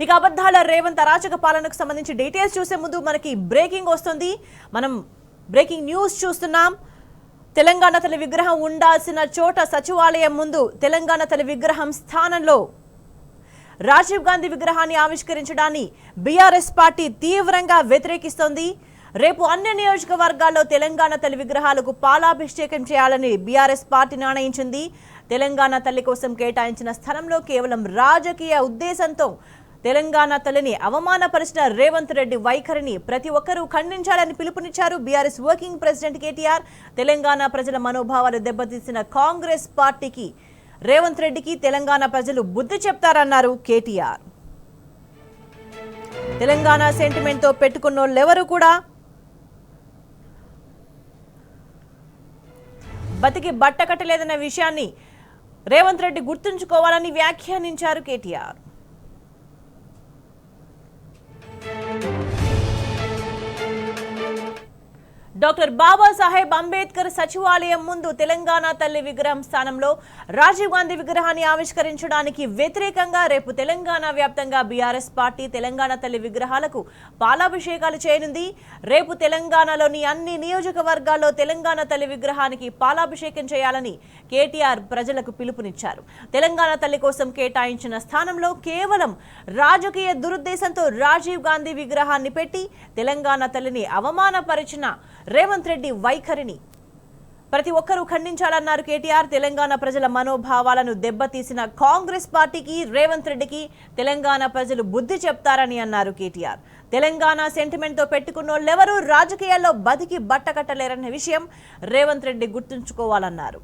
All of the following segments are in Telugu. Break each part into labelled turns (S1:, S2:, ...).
S1: ఇక అబద్ధాల రేవంత్ అరాచక పాలనకు సంబంధించి డీటెయిల్స్ చూసే ముందు మనకి బ్రేకింగ్ వస్తుంది. మనం బ్రేకింగ్ న్యూస్ చూస్తున్నాం. తెలంగాణ తల్లి విగ్రహం ఉండాల్సిన చోట సచివాలయం ముందు తెలంగాణ తల్లి విగ్రహం స్థానంలో రాజీవ్ గాంధీ విగ్రహాన్ని ఆవిష్కరించడాన్ని బీఆర్ఎస్ పార్టీ తీవ్రంగా వ్యతిరేకిస్తోంది. రేపు అన్ని నియోజకవర్గాల్లో తెలంగాణ తల్లి విగ్రహాలకు పాలాభిషేకం చేయాలని బీఆర్ఎస్ పార్టీ నిర్ణయించింది. తెలంగాణ తల్లి కోసం కేటాయించిన స్థలంలో కేవలం రాజకీయ ఉద్దేశంతో తెలంగాణ తల్లిని అవమానపరిచిన రేవంత్ రెడ్డి వైఖరిని ప్రతి ఒక్కరూ ఖండించాలని పిలుపునిచ్చారు BRS working president KTR. Telangana ప్రజల మనోభావాలు దెబ్బతీసిన కాంగ్రెస్ పార్టీకి రేవంత్ రెడ్డికి తెలంగాణ ప్రజలు బుద్ధి చెప్తారన్నారు కేటీఆర్. తెలంగాణ సెంటిమెంట్ తో పెట్టుకున్నోళ్ళెవరూ కూడా బతికి బట్ట కట్టలేదన్న విషయాన్ని రేవంత్ రెడ్డి గుర్తుంచుకోవాలని వ్యాఖ్యానించారు కేటీఆర్. డాక్టర్ బాబాసాహెబ్ అంబేద్కర్ సచివాలయం ముందు తెలంగాణ తల్లి విగ్రహం స్థానంలో రాజీవ్ గాంధీ విగ్రహాన్ని ఆవిష్కరించడానికి వ్యతిరేకంగా రేపు తెలంగాణ వ్యాప్తంగా బీఆర్ఎస్ పార్టీ తెలంగాణ తల్లి విగ్రహాలకు పాలాభిషేకాలు చేయనుంది. రేపు తెలంగాణలోని అన్ని నియోజకవర్గాల్లో తెలంగాణ తల్లి విగ్రహానికి పాలాభిషేకం చేయాలని కేటీఆర్ ప్రజలకు పిలుపునిచ్చారు. తెలంగాణ తల్లి కోసం కేటాయించిన స్థానంలో కేవలం రాజకీయ దురుద్దేశంతో రాజీవ్ గాంధీ విగ్రహాన్ని పెట్టి తెలంగాణ తల్లిని అవమానపరిచిన రేవంత్ రెడ్డి వైఖరిని ప్రతి ఒక్కరూ ఖండించాలన్నారు కేటీఆర్. తెలంగాణ ప్రజల మనోభావాలను దెబ్బతీసిన కాంగ్రెస్ పార్టీకి రేవంత్ రెడ్డికి తెలంగాణ ప్రజలు బుద్ధి చెప్తారని అన్నారు కేటీఆర్. తెలంగాణ సెంటిమెంట్ తో పెట్టుకున్నోళ్ళెవరూ రాజకీయాల్లో బతికి బట్టకట్టలేరన్న విషయం రేవంత్ రెడ్డి గుర్తుంచుకోవాలన్నారు.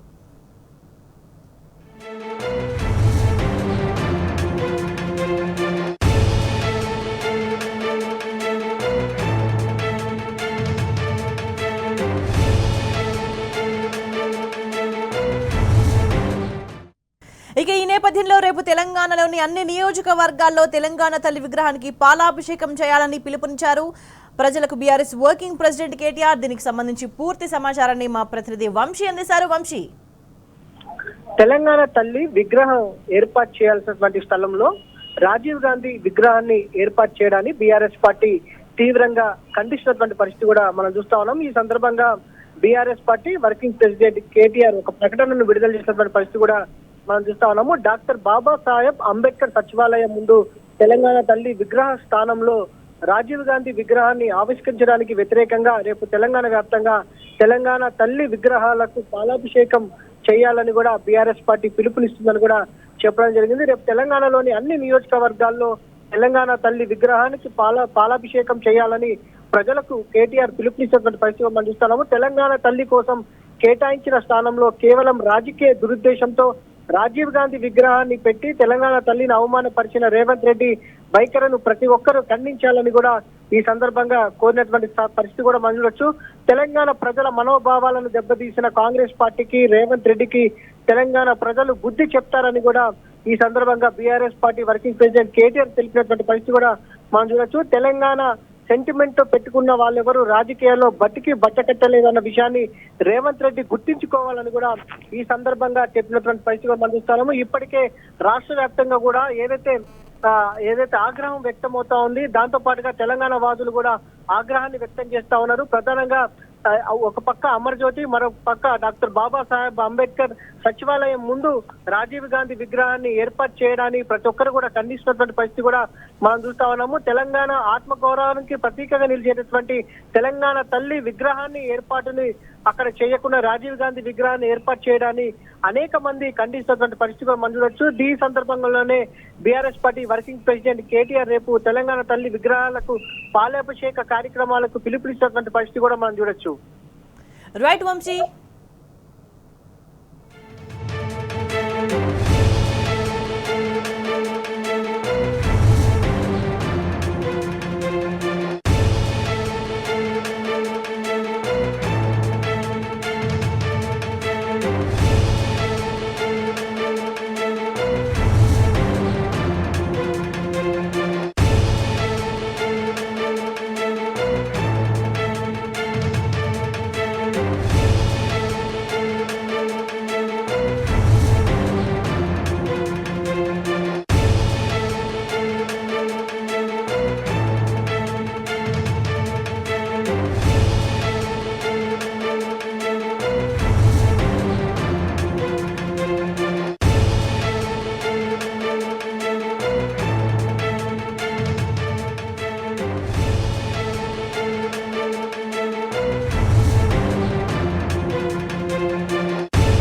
S1: ఇక ఈ నేపథ్యంలో రేపు తెలంగాణలోని అన్ని నియోజకవర్గాల్లో తెలంగాణ తల్లి విగ్రహానికి పాలాభిషేకం చేయాలని పిలుపునిచ్చారు ప్రజలకు బీఆర్ఎస్ వర్కింగ్ ప్రెసిడెంట్ కేటీఆర్. దీనికి సంబంధించి పూర్తి సమాచారాన్ని మా ప్రతినిధి వంశీ అందిస్తారు. వంశీ,
S2: తెలంగాణ తల్లి విగ్రహం ఏర్పాటు చేయాల్సినటువంటి స్థలంలో రాజీవ్ గాంధీ విగ్రహాన్ని ఏర్పాటు చేయడాన్ని బీఆర్ఎస్ పార్టీ తీవ్రంగా ఖండిస్తున్నటువంటి పరిస్థితి కూడా మనం చూస్తా ఉన్నాం. ఈ సందర్భంగా BRS party working president KTR ఒక ప్రకటనను విడుదల చేసినటువంటి పరిస్థితి కూడా మనం చూస్తా ఉన్నాము. డాక్టర్ బాబాసాహెబ్ అంబేద్కర్ సచివాలయం ముందు తెలంగాణ తల్లి విగ్రహ స్థానంలో రాజీవ్ గాంధీ విగ్రహాన్ని ఆవిష్కరించడానికి వ్యతిరేకంగా రేపు తెలంగాణ వ్యాప్తంగా తెలంగాణ తల్లి విగ్రహాలకు పాలాభిషేకం చేయాలని కూడా బీఆర్ఎస్ పార్టీ పిలుపునిస్తుందని కూడా చెప్పడం జరిగింది. రేపు తెలంగాణలోని అన్ని నియోజకవర్గాల్లో తెలంగాణ తల్లి విగ్రహానికి పాలాభిషేకం చేయాలని ప్రజలకు కేటీఆర్ పిలుపునిస్తున్నటువంటి పరిస్థితి మనం చూస్తున్నాము. తెలంగాణ తల్లి కోసం కేటాయించిన స్థానంలో కేవలం రాజకీయ దురుద్దేశంతో రాజీవ్ గాంధీ విగ్రహాన్ని పెట్టి తెలంగాణ తల్లిని అవమానపరిచిన రేవంత్ రెడ్డి వైఖరిను ప్రతి ఒక్కరూ ఖండించాలని కూడా ఈ సందర్భంగా కోరినటువంటి పరిస్థితి కూడా మనం చూడొచ్చు. తెలంగాణ ప్రజల మనోభావాలను దెబ్బతీసిన కాంగ్రెస్ పార్టీకి రేవంత్ రెడ్డికి తెలంగాణ ప్రజలు బుద్ధి చెప్తారని కూడా ఈ సందర్భంగా BRS party working president KTR తెలిపినటువంటి పరిస్థితి కూడా మనం చూడొచ్చు. తెలంగాణ సెంటిమెంట్ తో పెట్టుకున్న వాళ్ళెవరూ రాజకీయాల్లో బతికి బట్టకట్టలేదన్న విషయాన్ని రేవంత్ రెడ్డి గుర్తించుకోవాలని కూడా ఈ సందర్భంగా చెప్పినటువంటి పరిస్థితి మనం చూస్తాము. ఇప్పటికే రాష్ట్ర వ్యాప్తంగా కూడా ఏదైతే ఆగ్రహం వ్యక్తం అవుతా ఉంది, దాంతో పాటుగా తెలంగాణ వాదులు కూడా ఆగ్రహాన్ని వ్యక్తం చేస్తా ఉన్నారు. ప్రధానంగా ఒక పక్క అమర్జ్యోతి, మరొక పక్క డాక్టర్ బాబాసాహెబ్ అంబేద్కర్ సచివాలయం ముందు రాజీవ్ గాంధీ విగ్రహాన్ని ఏర్పాటు చేయడానికి ప్రతి ఒక్కరు కూడా ఖండిస్తున్నటువంటి పరిస్థితి కూడా మనం చూస్తా ఉన్నాము. తెలంగాణ ఆత్మగౌరవానికి ప్రతీకగా నిలిచేటటువంటి తెలంగాణ తల్లి విగ్రహాన్ని ఏర్పాటుని అక్కడ చేయకుండా రాజీవ్ గాంధీ విగ్రహాన్ని ఏర్పాటు చేయడాన్ని అనేక మంది ఖండిస్తున్నటువంటి పరిస్థితి కూడా మనం చూడొచ్చు. ఈ సందర్భంలోనే BRS party working president KTR రేపు తెలంగాణ తల్లి విగ్రహాలకు పాలాభిషేక కార్యక్రమాలకు పిలుపునిస్తున్నటువంటి పరిస్థితి కూడా మనం చూడొచ్చు.
S1: రైట్ వంశీ.